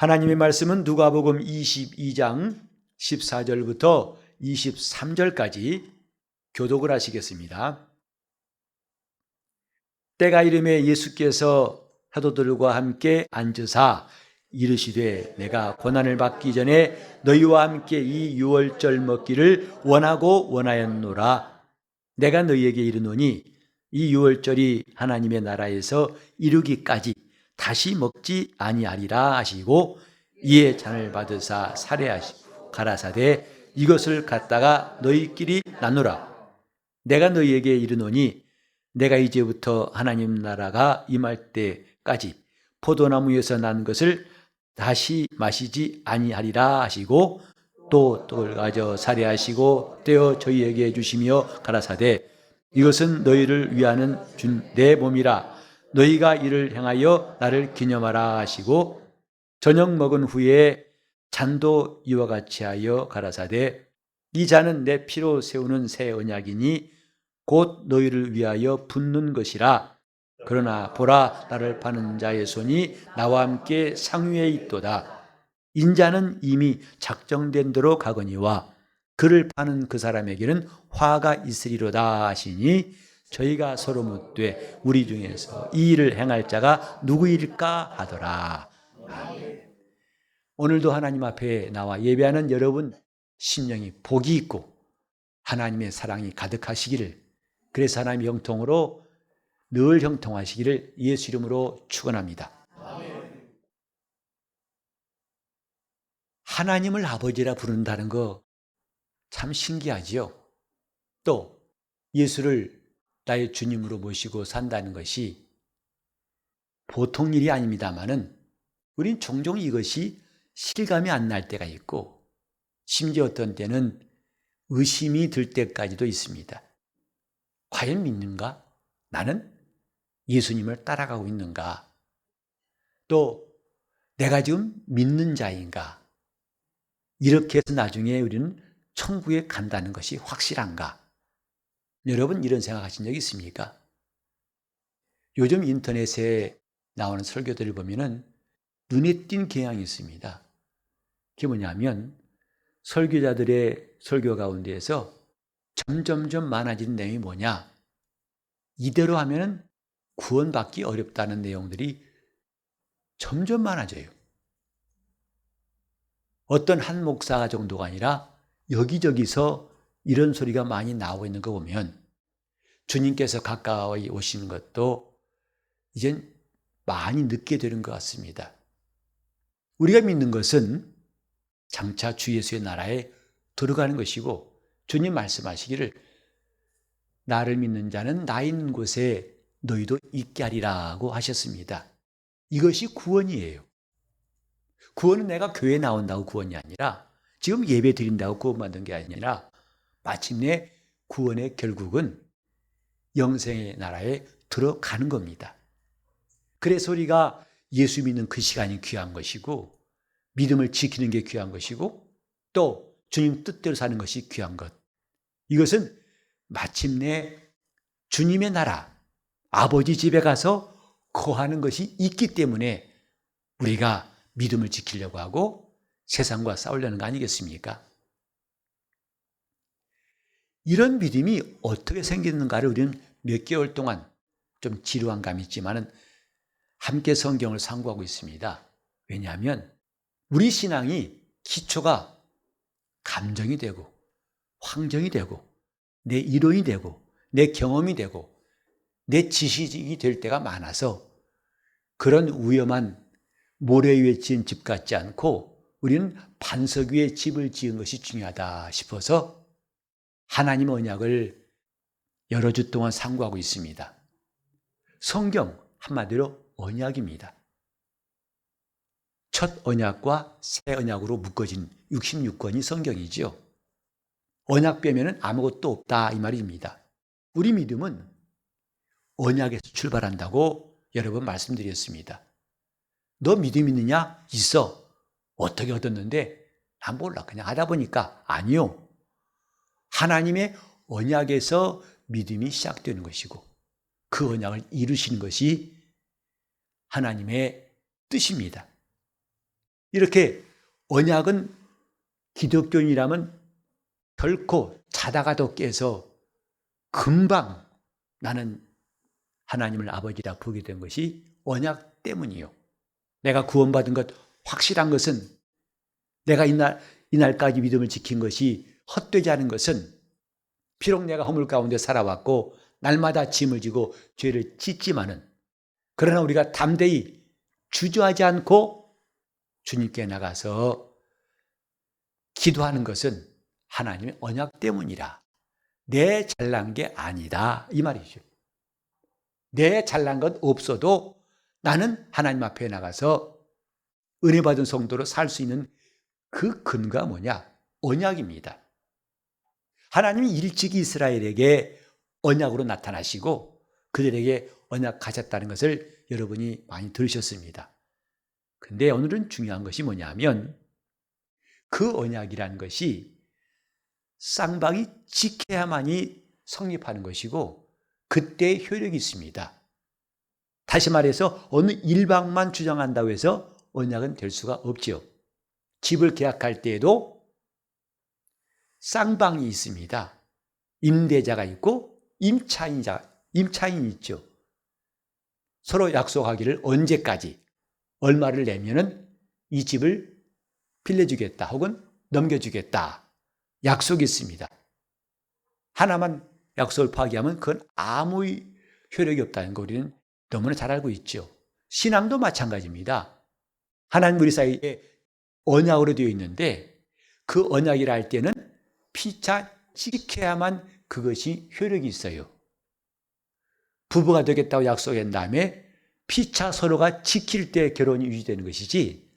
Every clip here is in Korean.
하나님의 말씀은 누가복음 22장 14절부터 23절까지 교독을 하시겠습니다. 때가 이름에 예수께서 사도들과 함께 앉으사 이르시되 내가 고난을 받기 전에 너희와 함께 이 유월절 먹기를 원하고 원하였노라. 내가 너희에게 이르노니 이 유월절이 하나님의 나라에서 이르기까지 다시 먹지 아니하리라 하시고 이에 잔을 받으사 살해하시고 가라사대 이것을 갖다가 너희끼리 나누라. 내가 너희에게 이르노니 내가 이제부터 하나님 나라가 임할 때까지 포도나무에서 난 것을 다시 마시지 아니하리라 하시고 또 떡을 가져 살해하시고 떼어 저희에게 주시며 가라사대 이것은 너희를 위하는 준 내 몸이라. 너희가 이를 행하여 나를 기념하라 하시고 저녁 먹은 후에 잔도 이와 같이 하여 가라사대 이 잔은 내 피로 세우는 새 언약이니 곧 너희를 위하여 붓는 것이라. 그러나 보라 나를 파는 자의 손이 나와 함께 상위에 있도다. 인자는 이미 작정된 대로 가거니와 그를 파는 그 사람에게는 화가 있으리로다 하시니 저희가 서로 묻되 우리 중에서 이 일을 행할 자가 누구일까 하더라. 오늘도 하나님 앞에 나와 예배하는 여러분 심령이 복이 있고 하나님의 사랑이 가득하시기를, 그래서 하나님의 형통으로 늘 형통하시기를 예수 이름으로 축원합니다. 하나님을 아버지라 부른다는 거 참 신기하지요. 또 예수를 나의 주님으로 모시고 산다는 것이 보통 일이 아닙니다만은 우린 종종 이것이 실감이 안 날 때가 있고 심지어 어떤 때는 의심이 들 때까지도 있습니다. 과연 믿는가? 나는 예수님을 따라가고 있는가? 또 내가 지금 믿는 자인가? 이렇게 해서 나중에 우리는 천국에 간다는 것이 확실한가? 여러분 이런 생각하신 적 있습니까? 요즘 인터넷에 나오는 설교들을 보면은 눈에 띈 경향이 있습니다. 그게 뭐냐면 설교자들의 설교 가운데에서 점점점 많아지는 내용이 뭐냐? 이대로 하면은 구원받기 어렵다는 내용들이 점점 많아져요. 어떤 한 목사 정도가 아니라 여기저기서 이런 소리가 많이 나오고 있는 거 보면 주님께서 가까이 오시는 것도 이젠 많이 늦게 되는 것 같습니다. 우리가 믿는 것은 장차 주 예수의 나라에 들어가는 것이고 주님 말씀하시기를 나를 믿는 자는 나 있는 곳에 너희도 있게 하리라고 하셨습니다. 이것이 구원이에요. 구원은 내가 교회에 나온다고 구원이 아니라 지금 예배 드린다고 구원받는 게 아니라 마침내 구원의 결국은 영생의 나라에 들어가는 겁니다. 그래서 우리가 예수 믿는 그 시간이 귀한 것이고 믿음을 지키는 게 귀한 것이고 또 주님 뜻대로 사는 것이 귀한 것. 이것은 마침내 주님의 나라, 아버지 집에 가서 거하는 것이 있기 때문에 우리가 믿음을 지키려고 하고 세상과 싸우려는 거 아니겠습니까? 이런 믿음이 어떻게 생기는가를 우리는 몇 개월 동안 좀 지루한 감이 있지만은 함께 성경을 상고하고 있습니다. 왜냐하면 우리 신앙이 기초가 감정이 되고 환경이 되고 내 이론이 되고 내 경험이 되고 내 지식이 될 때가 많아서 그런 위험한 모래 위에 지은 집 같지 않고 우리는 반석 위에 집을 지은 것이 중요하다 싶어서 하나님의 언약을 여러 주 동안 상고하고 있습니다. 성경 한마디로 언약입니다. 첫 언약과 새 언약으로 묶어진 66권이 성경이죠. 언약 빼면은 아무것도 없다 이 말입니다. 우리 믿음은 언약에서 출발한다고 여러 번 말씀드렸습니다. 너 믿음 있느냐? 있어. 어떻게 얻었는데? 난 몰라. 그냥 하다 보니까. 아니요. 하나님의 언약에서 믿음이 시작되는 것이고 그 언약을 이루시는 것이 하나님의 뜻입니다. 이렇게 언약은 기독교인이라면 결코 자다가도 깨서 금방 나는 하나님을 아버지라 부르게 된 것이 언약 때문이요. 내가 구원받은 것 확실한 것은, 내가 이날까지 믿음을 지킨 것이 헛되지 않은 것은, 비록 내가 허물 가운데 살아왔고 날마다 짐을 지고 죄를 짓지만은, 그러나 우리가 담대히 주저하지 않고 주님께 나가서 기도하는 것은 하나님의 언약 때문이라. 내 잘난 게 아니다, 이 말이죠. 내 잘난 것 없어도 나는 하나님 앞에 나가서 은혜 받은 성도로 살 수 있는 그 근거가 뭐냐? 언약입니다. 하나님이 일찍이 이스라엘에게 언약으로 나타나시고 그들에게 언약하셨다는 것을 여러분이 많이 들으셨습니다. 근데 오늘은 중요한 것이 뭐냐면, 그 언약이라는 것이 쌍방이 지켜야만이 성립하는 것이고 그때 효력이 있습니다. 다시 말해서 어느 일방만 주장한다고 해서 언약은 될 수가 없지요. 집을 계약할 때에도 쌍방이 있습니다. 임대자가 있고 임차인이 있죠. 서로 약속하기를 언제까지 얼마를 내면은 이 집을 빌려주겠다 혹은 넘겨주겠다, 약속이 있습니다. 하나만 약속을 파기하면 그건 아무 효력이 없다는 거 우리는 너무나 잘 알고 있죠. 신앙도 마찬가지입니다. 하나님 우리 사이에 언약으로 되어 있는데 그 언약이라 할 때는 피차 지켜야만 그것이 효력이 있어요. 부부가 되겠다고 약속한 다음에 피차 서로가 지킬 때 결혼이 유지되는 것이지,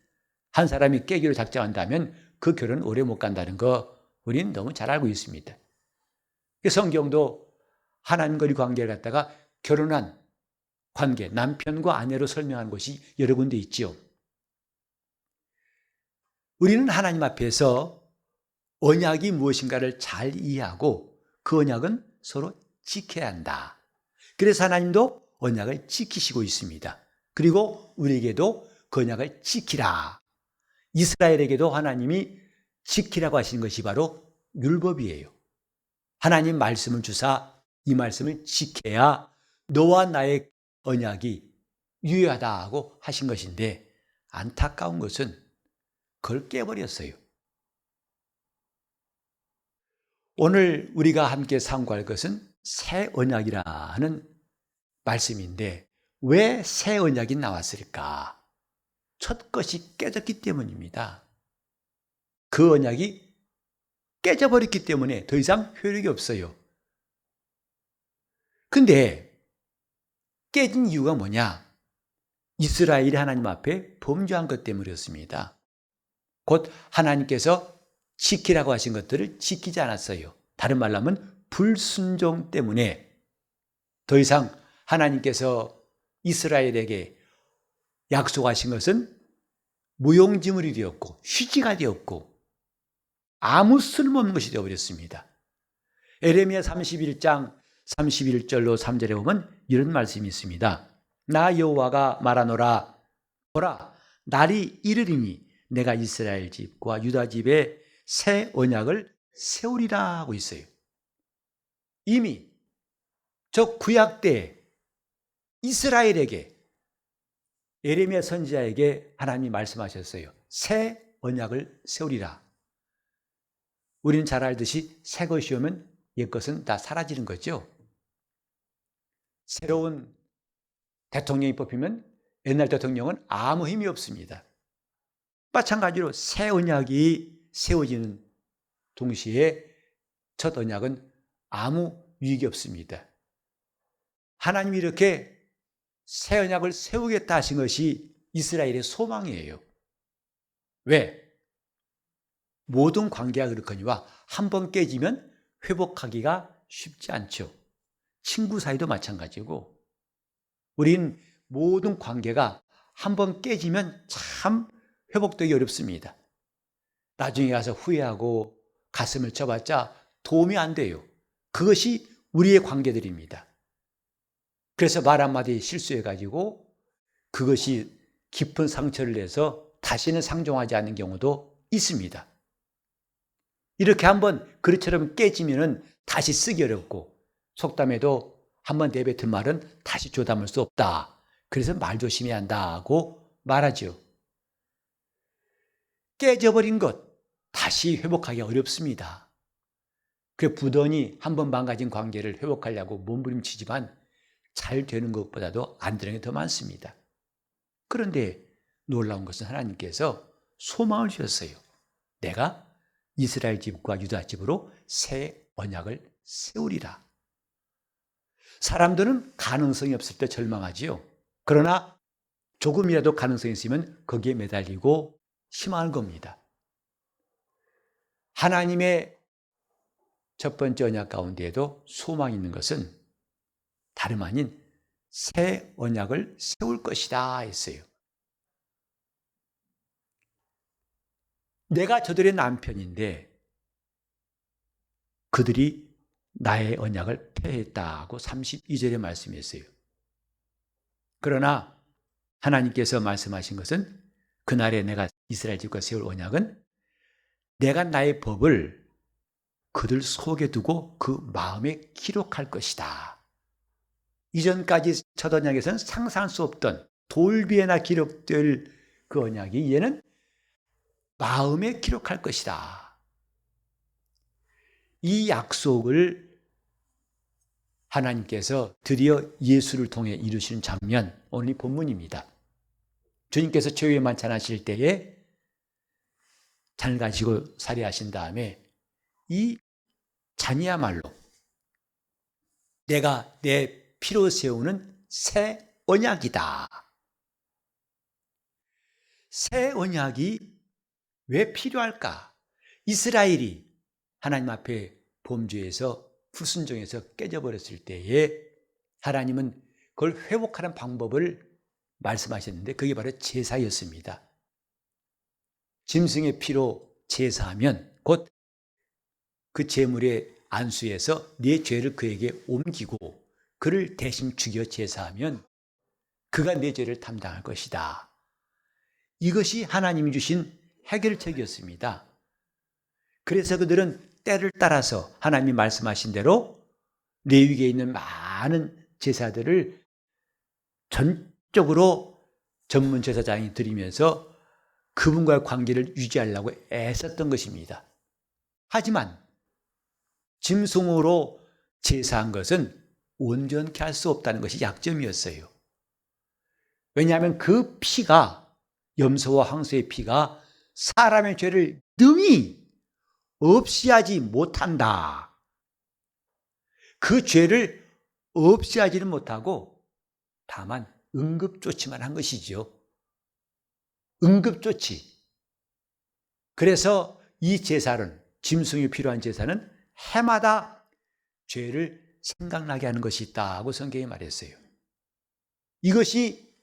한 사람이 깨기로 작정한다면 그 결혼은 오래 못 간다는 거 우리는 너무 잘 알고 있습니다. 성경도 하나님과의 관계를 갖다가 결혼한 관계, 남편과 아내로 설명한 것이 여러 군데 있지요. 우리는 하나님 앞에서 언약이 무엇인가를 잘 이해하고 그 언약은 서로 지켜야 한다. 그래서 하나님도 언약을 지키시고 있습니다. 그리고 우리에게도 그 언약을 지키라. 이스라엘에게도 하나님이 지키라고 하시는 것이 바로 율법이에요. 하나님 말씀을 주사 이 말씀을 지켜야 너와 나의 언약이 유효하다 하고 하신 것인데, 안타까운 것은 그걸 깨버렸어요. 오늘 우리가 함께 상고할 것은 새 언약이라는 말씀인데, 왜 새 언약이 나왔을까? 첫 것이 깨졌기 때문입니다. 그 언약이 깨져버렸기 때문에 더 이상 효력이 없어요. 근데 깨진 이유가 뭐냐? 이스라엘이 하나님 앞에 범죄한 것 때문이었습니다. 곧 하나님께서 지키라고 하신 것들을 지키지 않았어요. 다른 말로 하면 불순종 때문에 더 이상 하나님께서 이스라엘에게 약속하신 것은 무용지물이 되었고 휴지가 되었고 아무 쓸모없는 것이 되어버렸습니다. 에레미야 31장 31절로 3절에 보면 이런 말씀이 있습니다. 나 여호와가 말하노라, 보라, 날이 이르리니 내가 이스라엘 집과 유다 집에 새 언약을 세우리라 하고 있어요. 이미 저 구약 때 이스라엘에게, 에레미야 선지자에게 하나님이 말씀하셨어요. 새 언약을 세우리라. 우리는 잘 알듯이 새 것이 오면 옛 것은 다 사라지는 거죠. 새로운 대통령이 뽑히면 옛날 대통령은 아무 힘이 없습니다. 마찬가지로 새 언약이 세워지는 동시에 첫 언약은 아무 유익이 없습니다. 하나님이 이렇게 새 언약을 세우겠다 하신 것이 이스라엘의 소망이에요. 왜? 모든 관계가 그렇거니와 한 번 깨지면 회복하기가 쉽지 않죠. 친구 사이도 마찬가지고, 우린 모든 관계가 한 번 깨지면 참 회복되기 어렵습니다. 나중에 가서 후회하고 가슴을 쳐봤자 도움이 안 돼요. 그것이 우리의 관계들입니다. 그래서 말 한마디 실수해가지고 그것이 깊은 상처를 내서 다시는 상종하지 않는 경우도 있습니다. 이렇게 한번 그릇처럼 깨지면은 다시 쓰기 어렵고, 속담에도 한번 내뱉은 말은 다시 조담을 수 없다. 그래서 말 조심해야 한다고 말하죠. 깨져버린 것 다시 회복하기 어렵습니다. 그 부단히 한번 망가진 관계를 회복하려고 몸부림치지만 잘 되는 것보다도 안 되는 게 더 많습니다. 그런데 놀라운 것은 하나님께서 소망을 주셨어요. 내가 이스라엘 집과 유다 집으로 새 언약을 세우리라. 사람들은 가능성이 없을 때 절망하지요. 그러나 조금이라도 가능성이 있으면 거기에 매달리고 희망하는 겁니다. 하나님의 첫 번째 언약 가운데에도 소망이 있는 것은 다름 아닌 새 언약을 세울 것이다 했어요. 내가 저들의 남편인데 그들이 나의 언약을 폐했다고 32절에 말씀했어요. 그러나 하나님께서 말씀하신 것은 그날에 내가 이스라엘 집과 세울 언약은 내가 나의 법을 그들 속에 두고 그 마음에 기록할 것이다. 이전까지 첫 언약에서는 상상할 수 없던 돌비에나 기록될 그 언약이 얘는 마음에 기록할 것이다. 이 약속을 하나님께서 드디어 예수를 통해 이루시는 장면, 오늘 이 본문입니다. 주님께서 최후의 만찬하실 때에 잔을 가지고 살해하신 다음에 이 잔이야말로 내가 내 피로 세우는 새 언약이다. 새 언약이 왜 필요할까? 이스라엘이 하나님 앞에 범죄에서 불순종해서 깨져버렸을 때에 하나님은 그걸 회복하는 방법을 말씀하셨는데 그게 바로 제사였습니다. 짐승의 피로 제사하면 곧 그 제물의 안수에서 네 죄를 그에게 옮기고 그를 대신 죽여 제사하면 그가 내 죄를 담당할 것이다. 이것이 하나님이 주신 해결책이었습니다. 그래서 그들은 때를 따라서 하나님이 말씀하신 대로 레위기에 있는 많은 제사들을 전적으로 전문 제사장이 드리면서 그분과의 관계를 유지하려고 애썼던 것입니다. 하지만 짐승으로 제사한 것은 온전케 할 수 없다는 것이 약점이었어요. 왜냐하면 그 피가, 염소와 황소의 피가 사람의 죄를 능히 없이 하지 못한다. 그 죄를 없이 하지는 못하고 다만 응급조치만 한 것이죠. 응급조치. 그래서 이 제사는, 짐승이 필요한 제사는 해마다 죄를 생각나게 하는 것이 있다고 성경이 말했어요. 이것이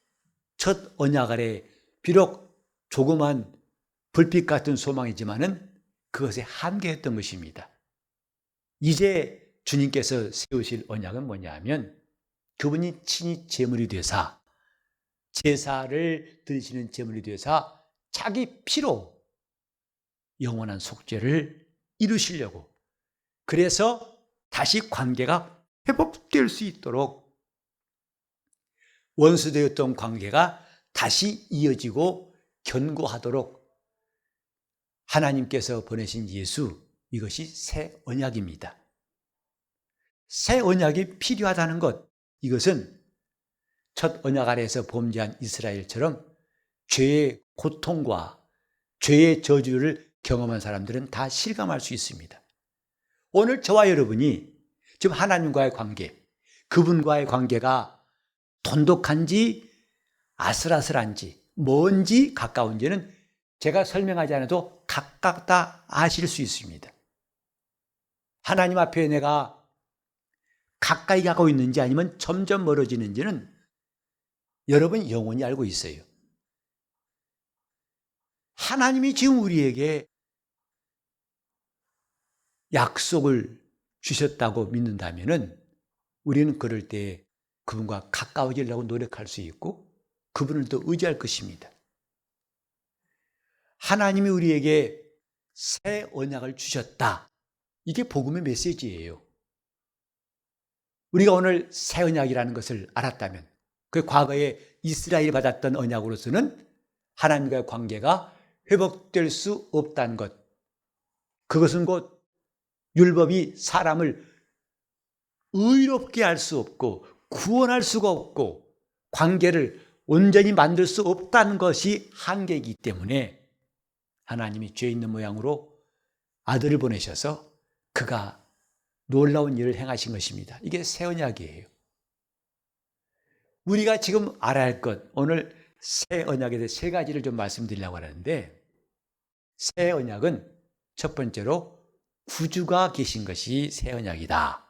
첫 언약 아래 비록 조그만 불빛 같은 소망이지만은 그것의 한계였던 것입니다. 이제 주님께서 세우실 언약은 뭐냐 하면 그분이 친히 제물이 되사, 제사를 드리시는 제물이 되사 자기 피로 영원한 속죄를 이루시려고, 그래서 다시 관계가 회복될 수 있도록 원수되었던 관계가 다시 이어지고 견고하도록 하나님께서 보내신 예수, 이것이 새 언약입니다. 새 언약이 필요하다는 것, 이것은 첫 언약 아래에서 범죄한 이스라엘처럼 죄의 고통과 죄의 저주를 경험한 사람들은 다 실감할 수 있습니다. 오늘 저와 여러분이 지금 하나님과의 관계, 그분과의 관계가 돈독한지 아슬아슬한지 먼지 가까운지는 제가 설명하지 않아도 각각 다 아실 수 있습니다. 하나님 앞에 내가 가까이 가고 있는지 아니면 점점 멀어지는지는 여러분 영원히 알고 있어요. 하나님이 지금 우리에게 약속을 주셨다고 믿는다면은 우리는 그럴 때 그분과 가까워지려고 노력할 수 있고 그분을 더 의지할 것입니다. 하나님이 우리에게 새 언약을 주셨다. 이게 복음의 메시지예요. 우리가 오늘 새 언약이라는 것을 알았다면 그 과거에 이스라엘이 받았던 언약으로서는 하나님과의 관계가 회복될 수 없다는 것. 그것은 곧 율법이 사람을 의롭게 할 수 없고 구원할 수가 없고 관계를 온전히 만들 수 없다는 것이 한계이기 때문에 하나님이 죄 있는 모양으로 아들을 보내셔서 그가 놀라운 일을 행하신 것입니다. 이게 새 언약이에요. 우리가 지금 알아야 할 것, 오늘 새 언약에 대해 세 가지를 좀 말씀드리려고 하는데, 새 언약은 첫 번째로 구주가 계신 것이 새 언약이다.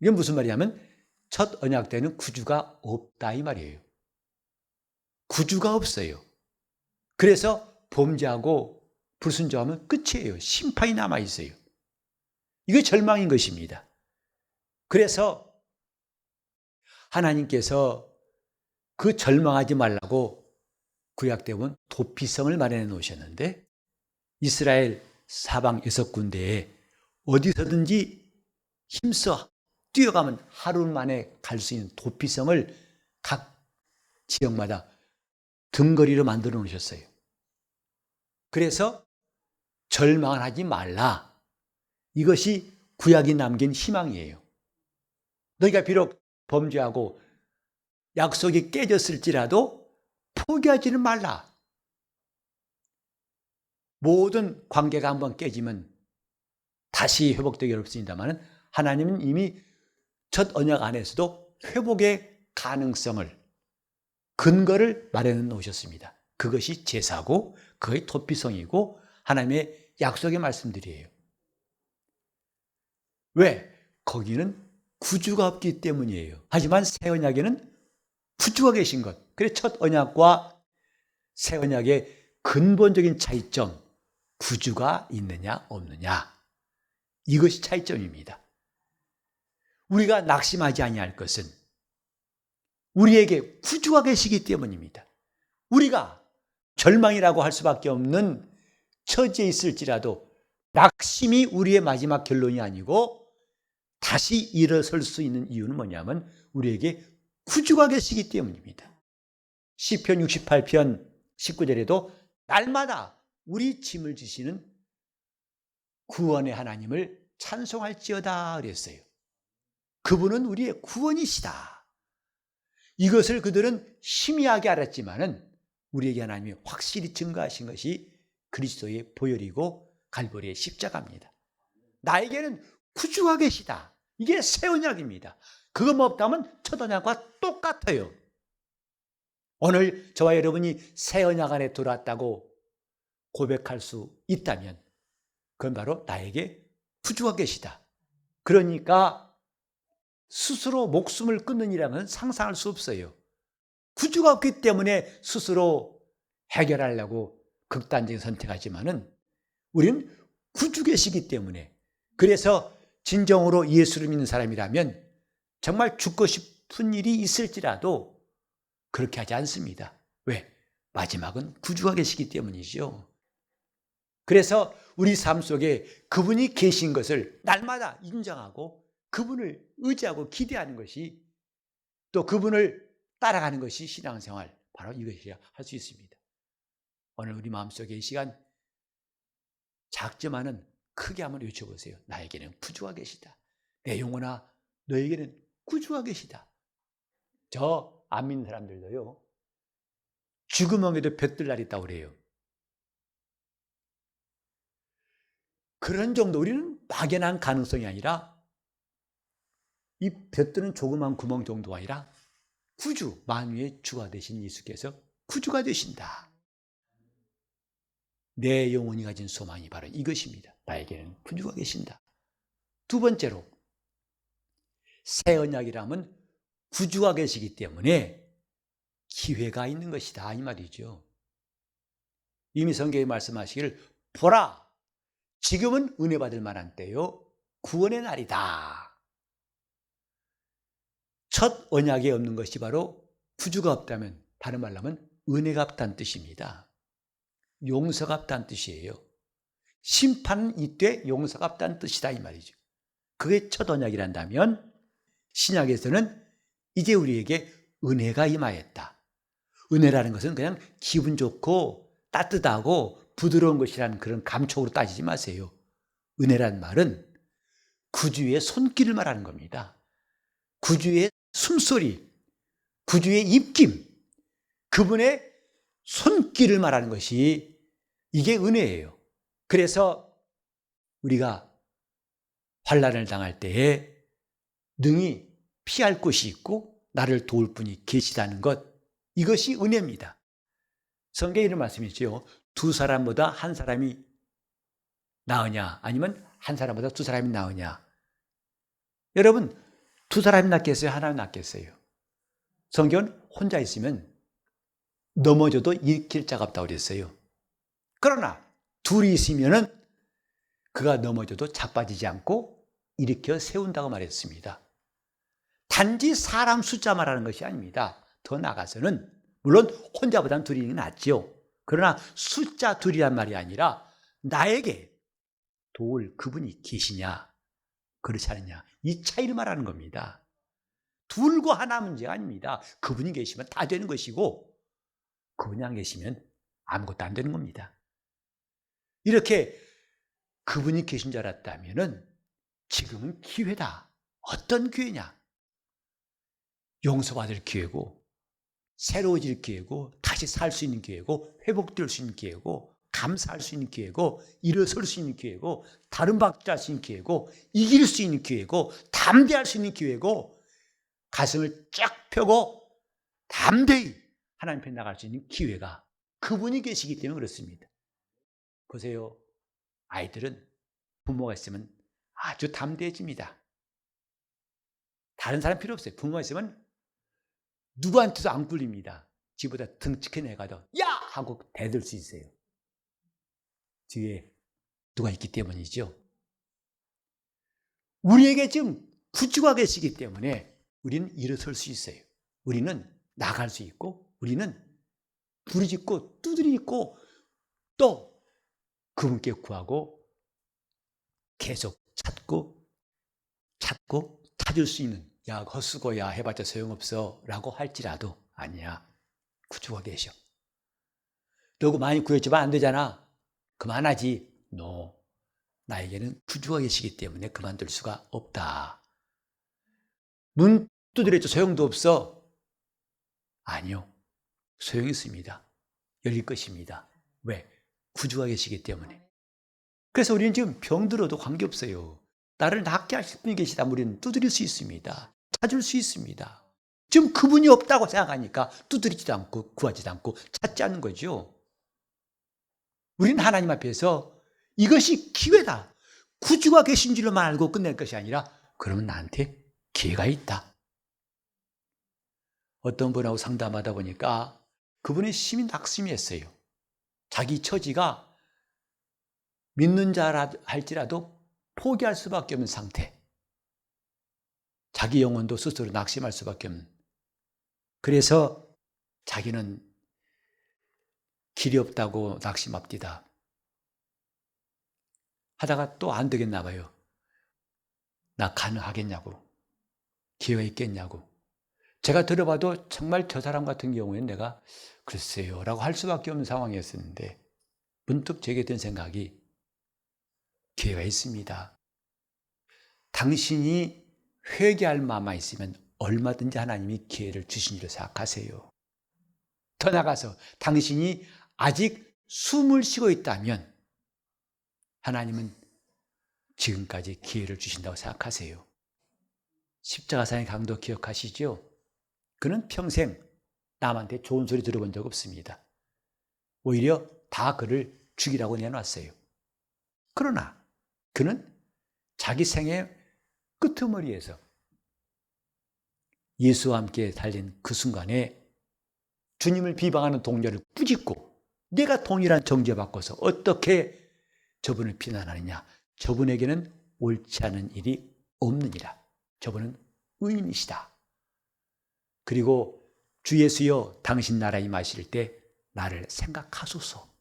이게 무슨 말이냐면 첫 언약 때는 구주가 없다 이 말이에요. 구주가 없어요. 그래서 범죄하고 불순종하면 끝이에요. 심판이 남아있어요. 이게 절망인 것입니다. 그래서 하나님께서 그 절망하지 말라고 구약 때 보면 도피성을 마련해 놓으셨는데 이스라엘 사방 6군데에 어디서든지 힘써 뛰어가면 하루 만에 갈 수 있는 도피성을 각 지역마다 등거리로 만들어 놓으셨어요. 그래서 절망을 하지 말라. 이것이 구약이 남긴 희망이에요. 너희가 비록 범죄하고 약속이 깨졌을지라도 포기하지는 말라. 모든 관계가 한번 깨지면 다시 회복되기 어렵습니다만 하나님은 이미 첫 언약 안에서도 회복의 가능성을, 근거를 마련해 놓으셨습니다. 그것이 제사고 그것이 도피성이고 하나님의 약속의 말씀들이에요. 왜? 거기는 구주가 없기 때문이에요. 하지만 새 언약에는 구주가 계신 것. 그래서 첫 언약과 새 언약의 근본적인 차이점, 구주가 있느냐 없느냐. 이것이 차이점입니다. 우리가 낙심하지 아니할 것은 우리에게 구주가 계시기 때문입니다. 우리가 절망이라고 할 수밖에 없는 처지에 있을지라도 낙심이 우리의 마지막 결론이 아니고 다시 일어설 수 있는 이유는 뭐냐면 우리에게 구주가 계시기 때문입니다. 시편 68편 19절에도 날마다 우리 짐을 지시는 구원의 하나님을 찬송할지어다 그랬어요. 그분은 우리의 구원이시다. 이것을 그들은 희미하게 알았지만은 우리에게 하나님이 확실히 증거하신 것이 그리스도의 보혈이고 갈보리의 십자가입니다. 나에게는 구주가 계시다. 이게 새 언약입니다. 그것만 없다면 첫 언약과 똑같아요. 오늘 저와 여러분이 새 언약 안에 들어왔다고 고백할 수 있다면 그건 바로 나에게 구주가 계시다. 그러니까 스스로 목숨을 끊는 일이라면 상상할 수 없어요. 구주가 없기 때문에 스스로 해결하려고 극단적인 선택하지만은 우리는 구주 계시기 때문에, 그래서 진정으로 예수를 믿는 사람이라면 정말 죽고 싶은 일이 있을지라도 그렇게 하지 않습니다. 왜? 마지막은 구주가 계시기 때문이죠. 그래서 우리 삶 속에 그분이 계신 것을 날마다 인정하고 그분을 의지하고 기대하는 것이, 또 그분을 따라가는 것이 신앙생활, 바로 이것이야 할 수 있습니다. 오늘 우리 마음속에 이 시간 작지만은 크게 한번 외쳐보세요. 나에게는 구주가 계시다. 내 영혼아, 너에게는 구주가 계시다. 저 안 믿는 사람들도요, 죽음에도 볕들 날이 있다고 그래요. 그런 정도, 우리는 막연한 가능성이 아니라 이 볕드는 조그만 구멍 정도가 아니라 구주, 만유의 주가 되신 예수께서 구주가 되신다. 내 영혼이 가진 소망이 바로 이것입니다. 나에게는 구주가 계신다. 두 번째로, 새 언약이라면 구주가 계시기 때문에 기회가 있는 것이다 이 말이죠. 이미 성경에 말씀하시기를 보라, 지금은 은혜 받을 만한 때요, 구원의 날이다. 첫 언약에 없는 것이 바로 구주가 없다면, 다른 말로 하면 은혜가 없다는 뜻입니다. 용서가 없다는 뜻이에요. 심판은 이때 용서가 없다는 뜻이다 이 말이죠. 그게 첫 언약이란다면 신약에서는 이제 우리에게 은혜가 임하였다. 은혜라는 것은 그냥 기분 좋고 따뜻하고 부드러운 것이라는 그런 감촉으로 따지지 마세요. 은혜란 말은 구주의 손길을 말하는 겁니다. 구주의 숨소리, 구주의 입김, 그분의 손길을 말하는 것이 이게 은혜예요. 그래서 우리가 환난을 당할 때에 능히 피할 곳이 있고 나를 도울 분이 계시다는 것, 이것이 은혜입니다. 성경에 이런 말씀이 있죠. 두 사람보다 한 사람이 나으냐 아니면 한 사람보다 두 사람이 나으냐. 여러분, 두 사람이 낫겠어요? 하나는 낫겠어요? 성경은 혼자 있으면 넘어져도 일으킬 자가 없다고 그랬어요. 그러나 둘이 있으면은 그가 넘어져도 자빠지지 않고 일으켜 세운다고 말했습니다. 단지 사람 숫자 말하는 것이 아닙니다. 더 나아가서는 물론 혼자보다는 둘이 낫죠. 그러나 숫자 둘이란 말이 아니라 나에게 도울 그분이 계시냐 그렇지 않느냐, 이 차이를 말하는 겁니다. 둘과 하나 문제가 아닙니다. 그분이 계시면 다 되는 것이고 그분이 안 계시면 아무것도 안 되는 겁니다. 이렇게 그분이 계신 줄 알았다면 지금은 기회다. 어떤 기회냐? 용서받을 기회고 새로워질 기회고 다시 살 수 있는 기회고 회복될 수 있는 기회고 감사할 수 있는 기회고 일어설 수 있는 기회고 다른 박자할 수 있는 기회고 이길 수 있는 기회고 담대할 수 있는 기회고 가슴을 쫙 펴고 담대히 하나님 편에 나갈 수 있는 기회가 그분이 계시기 때문에 그렇습니다. 보세요. 아이들은 부모가 있으면 아주 담대해집니다. 다른 사람 필요 없어요. 부모가 있으면 누구한테도 안 굴립니다. 지보다 등치큰 애가 더 야! 하고 대들 수 있어요. 뒤에 누가 있기 때문이죠. 우리에게 지금 구주가 계시기 때문에 우리는 일어설 수 있어요. 우리는 나갈 수 있고 우리는 부르짖고 두드리고 또 그분께 구하고 계속 찾고 찾을 수 있는, 야 헛수고야 해봤자 소용없어 라고 할지라도 아니야, 구주가 계셔. 너가 많이 구했지만 안 되잖아, 그만하지. No, 나에게는 구주가 계시기 때문에 그만둘 수가 없다. 문 두드려도 소용도 없어. 아니요, 소용이 있습니다. 열릴 것입니다. 왜? 구주가 계시기 때문에. 그래서 우리는 지금 병들어도 관계없어요. 나를 낫게 하실 분이 계시다. 우리는 두드릴 수 있습니다. 찾을 수 있습니다. 지금 그분이 없다고 생각하니까 두드리지도 않고 구하지도 않고 찾지 않는 거죠. 우리는 하나님 앞에서 이것이 기회다. 구주가 계신 줄로만 알고 끝낼 것이 아니라 그러면 나한테 기회가 있다. 어떤 분하고 상담하다 보니까 그분의 심히 낙심했어요. 자기 처지가 믿는 자라 할지라도 포기할 수밖에 없는 상태. 자기 영혼도 스스로 낙심할 수밖에 없는. 그래서 자기는 길이 없다고 낙심합디다. 하다가 또 안 되겠나 봐요. 나 가능하겠냐고. 기회가 있겠냐고. 제가 들어봐도 정말 저 사람 같은 경우에는 내가 글쎄요 라고 할 수밖에 없는 상황이었었는데 문득 제게 든 생각이, 기회가 있습니다. 당신이 회개할 마음만 있으면 얼마든지 하나님이 기회를 주신 줄 생각하세요. 더 나아가서 당신이 아직 숨을 쉬고 있다면 하나님은 지금까지 기회를 주신다고 생각하세요. 십자가상의 강도 기억하시죠? 그는 평생 남한테 좋은 소리 들어본 적 없습니다. 오히려 다 그를 죽이라고 내놨어요. 그러나 그는 자기 생의 끄트머리에서 예수와 함께 달린 그 순간에 주님을 비방하는 동료를 꾸짖고, 내가 동일한 정죄받고서 어떻게 저분을 비난하느냐, 저분에게는 옳지 않은 일이 없느니라, 저분은 의인이시다. 그리고 주 예수여 당신 나라에 임하실 때 나를 생각하소서.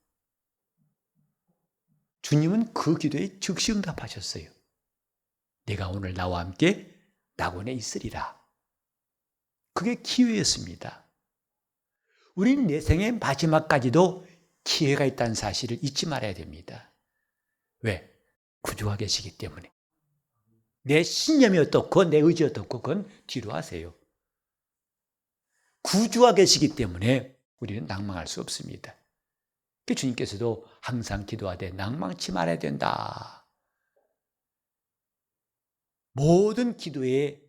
주님은 그 기도에 즉시 응답하셨어요. 내가 오늘 나와 함께 낙원에 있으리라. 그게 기회였습니다. 우리는 내 생의 마지막까지도 기회가 있다는 사실을 잊지 말아야 됩니다. 왜? 구주가 계시기 때문에. 내 신념이 어떻고 내 의지 어떻고 그건 뒤로 하세요. 구주가 계시기 때문에 우리는 낭망할 수 없습니다. 주님께서도 항상 기도하되 낭망치 말아야 된다. 모든 기도에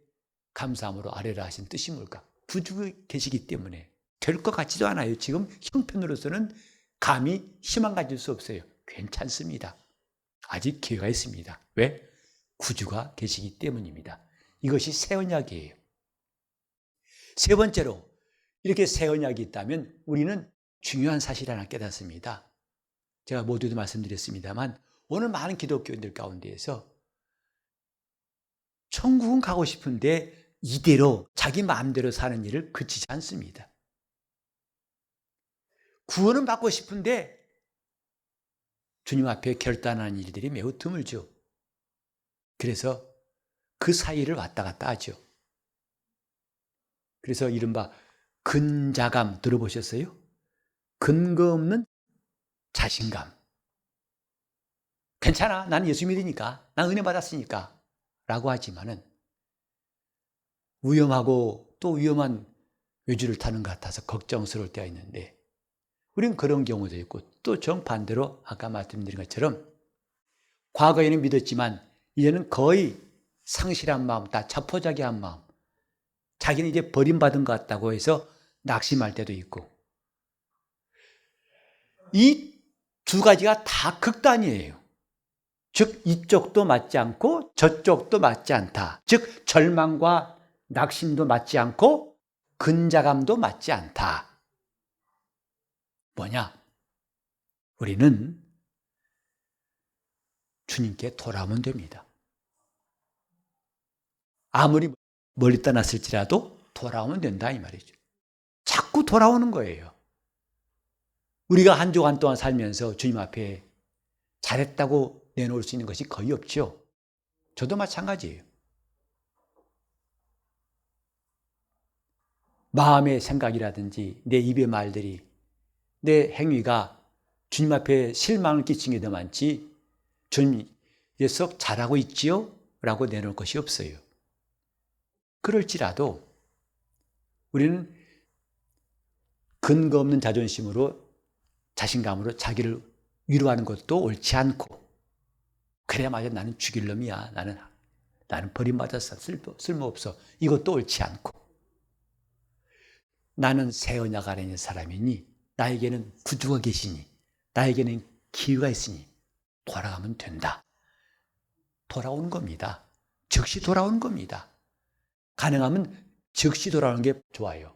감사함으로 아뢰라 하신 뜻이 뭘까? 구주가 계시기 때문에 될 것 같지도 않아요. 지금 형편으로서는 감히 희망 가질 수 없어요. 괜찮습니다. 아직 기회가 있습니다. 왜? 구주가 계시기 때문입니다. 이것이 새 언약이에요. 세 번째로 이렇게 새 언약이 있다면 우리는 중요한 사실 하나 깨닫습니다. 제가 모두도 말씀드렸습니다만 오늘 많은 기독교인들 가운데에서 천국은 가고 싶은데 이대로 자기 마음대로 사는 일을 그치지 않습니다. 구원은 받고 싶은데 주님 앞에 결단하는 일들이 매우 드물죠. 그래서 그 사이를 왔다 갔다 하죠. 그래서 이른바 근자감 들어보셨어요? 근거 없는 자신감. 괜찮아. 나는 예수 믿으니까. 난 은혜 받았으니까. 라고 하지만은 위험하고 또 위험한 외주를 타는 것 같아서 걱정스러울 때가 있는데 우리는 그런 경우도 있고 또 정반대로 아까 말씀드린 것처럼 과거에는 믿었지만 이제는 거의 상실한 마음, 다 자포자기한 마음, 자기는 이제 버림받은 것 같다고 해서 낙심할 때도 있고 이 두 가지가 다 극단이에요. 즉 이쪽도 맞지 않고 저쪽도 맞지 않다. 즉 절망과 낙심도 맞지 않고 근자감도 맞지 않다. 뭐냐? 우리는 주님께 돌아오면 됩니다. 아무리 멀리 떠났을지라도 돌아오면 된다 이 말이죠. 자꾸 돌아오는 거예요. 우리가 한 주간 동안 살면서 주님 앞에 잘했다고 내놓을 수 있는 것이 거의 없죠. 저도 마찬가지예요. 마음의 생각이라든지 내 입의 말들이 내 행위가 주님 앞에 실망을 끼친 게 더 많지 주님 녀석 잘하고 있지요? 라고 내놓을 것이 없어요. 그럴지라도 우리는 근거 없는 자존심으로 자신감으로 자기를 위로하는 것도 옳지 않고 그래야마저 나는 죽일 놈이야. 나는 버림받았어. 쓸모없어. 이것도 옳지 않고 나는 새 언약 안에 있는 사람이니 나에게는 구주가 계시니 나에게는 기회가 있으니 돌아가면 된다. 돌아오는 겁니다. 즉시 돌아오는 겁니다. 가능하면 즉시 돌아오는 게 좋아요.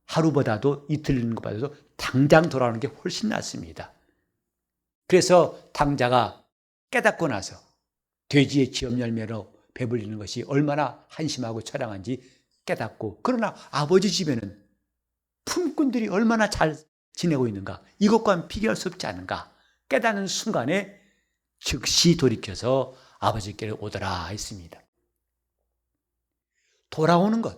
하루보다도 이틀 있는 것보다도 당장 돌아오는 게 훨씬 낫습니다. 그래서 탕자가 깨닫고 나서 돼지의 지업 열매로 배불리는 것이 얼마나 한심하고 처량한지 깨닫고 그러나 아버지 집에는 품꾼들이 얼마나 잘 지내고 있는가 이것과는 비교할 수 없지 않은가 깨닫는 순간에 즉시 돌이켜서 아버지께로 오더라 했습니다. 돌아오는 것.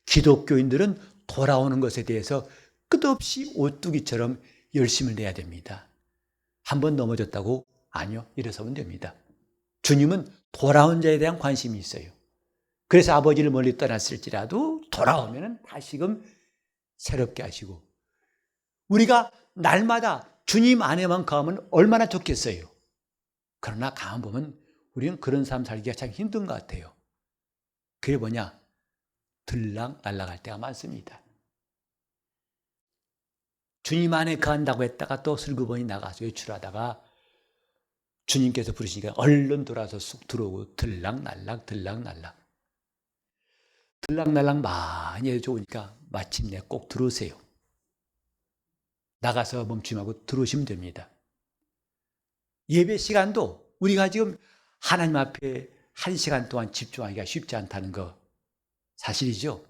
기독교인들은 돌아오는 것에 대해서 끝없이 오뚜기처럼 열심을 내야 됩니다. 한번 넘어졌다고? 아니요. 일어서면 됩니다. 주님은 돌아온 자에 대한 관심이 있어요. 그래서 아버지를 멀리 떠났을지라도 돌아오면 다시금 새롭게 하시고 우리가 날마다 주님 안에만 가면 얼마나 좋겠어요. 그러나 가만 보면 우리는 그런 삶 살기가 참 힘든 것 같아요. 그게 뭐냐? 들락 날락할 때가 많습니다. 주님 안에 간다고 했다가 또 슬그머니 나가서 외출하다가 주님께서 부르시니까 얼른 돌아서 쑥 들어오고 들락날락 들락날락 들락날락 많이 해도 좋으니까 마침내 꼭 들어오세요. 나가서 멈춤하고 들어오시면 됩니다. 예배 시간도 우리가 지금 하나님 앞에 1시간 동안 집중하기가 쉽지 않다는 거 사실이죠.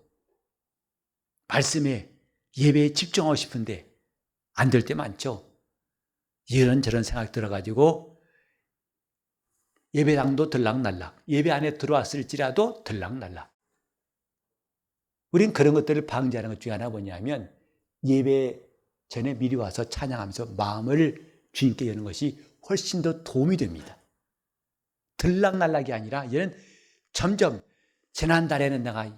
말씀에 예배에 집중하고 싶은데 안 될 때 많죠. 이런저런 생각 들어가지고 예배당도 들락날락, 예배 안에 들어왔을지라도 들락날락. 우린 그런 것들을 방지하는 것 중에 하나 뭐냐면 예배 전에 미리 와서 찬양하면서 마음을 주님께 여는 것이 훨씬 더 도움이 됩니다. 들락날락이 아니라 얘는 점점 지난달에는 내가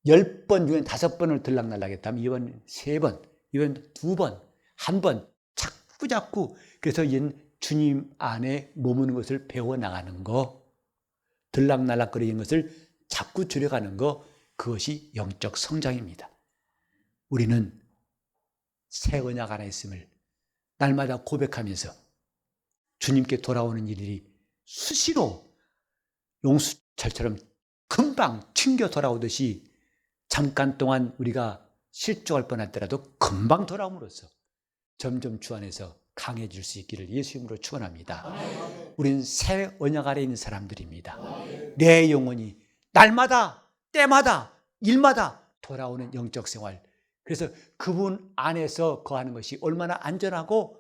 10번 중에 5번을 들락날락했다면 이번 3번, 이번 2번, 1번 자꾸 그래서 얘는 주님 안에 머무는 것을 배워나가는 거, 들락날락거리는 것을 자꾸 줄여가는 거, 그것이 영적 성장입니다. 우리는 새 언약 안에 있음을 날마다 고백하면서 주님께 돌아오는 일이 수시로 용수철처럼 금방 튕겨 돌아오듯이 잠깐 동안 우리가 실족할 뻔하더라도 금방 돌아옴으로써 점점 주 안에서 강해질 수 있기를 예수 이름으로 축원합니다. 우리는 새 언약 아래 있는 사람들입니다. 내 영혼이 날마다 때마다 일마다 돌아오는 영적 생활, 그래서 그분 안에서 거하는 것이 얼마나 안전하고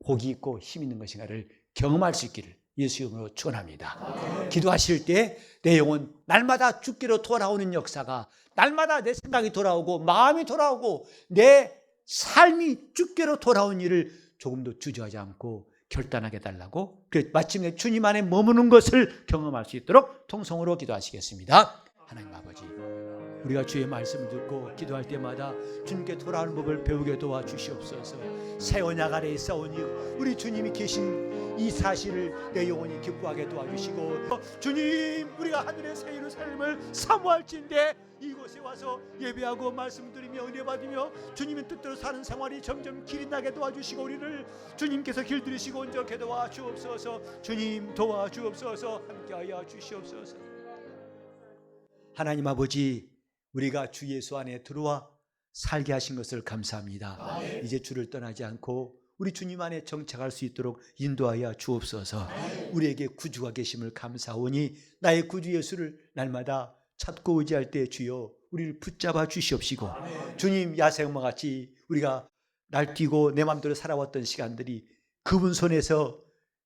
복이 있고 힘 있는 것인가를 경험할 수 있기를 예수 이름으로 축원합니다. 기도하실 때 내 영혼 날마다 주께로 돌아오는 역사가, 날마다 내 생각이 돌아오고 마음이 돌아오고 내 삶이 주께로 돌아온 일을 조금도 주저하지 않고 결단하게 달라고, 마침내 주님 안에 머무는 것을 경험할 수 있도록 통성으로 기도하시겠습니다. 하나님 아버지, 우리가 주의 말씀을 듣고 기도할 때마다 주님께 돌아오는 법을 배우게 도와주시옵소서. 새 언약 아래 있사오니 우리 주님이 계신 이 사실을 내 영혼이 기뻐하게 도와주시고, 주님, 우리가 하늘의 새 예루살렘을 사모할진대 이곳에 와서 예배하고 말씀드리며 은혜 받으며 주님의 뜻대로 사는 생활이 점점 길이 나게 도와주시고, 우리를 주님께서 길들이시고 온전케 도와주옵소서. 주님 도와주옵소서. 함께하여 주시옵소서. 하나님 아버지, 우리가 주 예수 안에 들어와 살게 하신 것을 감사합니다. 이제 주를 떠나지 않고 우리 주님 안에 정착할 수 있도록 인도하여 주옵소서. 우리에게 구주가 계심을 감사하오니 나의 구주 예수를 날마다 찾고 의지할 때 주여 우리를 붙잡아 주시옵시고, 주님, 야생마 같이 우리가 날뛰고 내 마음대로 살아왔던 시간들이 그분 손에서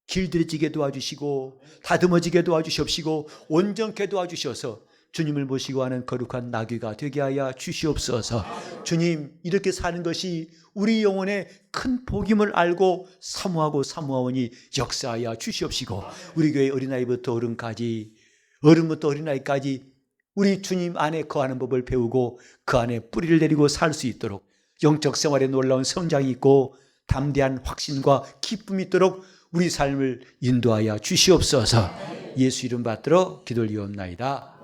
길들여지게 도와주시고 다듬어지게 도와주시옵시고 온전케 도와주셔서 주님을 모시고 하는 거룩한 나귀가 되게 하여 주시옵소서. 주님, 이렇게 사는 것이 우리 영혼의 큰 복임을 알고 사모하고 사모하오니 역사하여 주시옵시고, 우리 교회 어린아이부터 어른까지, 어른부터 어린아이까지 우리 주님 안에 거하는 법을 배우고 그 안에 뿌리를 내리고 살 수 있도록 영적 생활에 놀라운 성장이 있고 담대한 확신과 기쁨이 있도록 우리 삶을 인도하여 주시옵소서. 예수 이름 받들어 기도를 이옵나이다.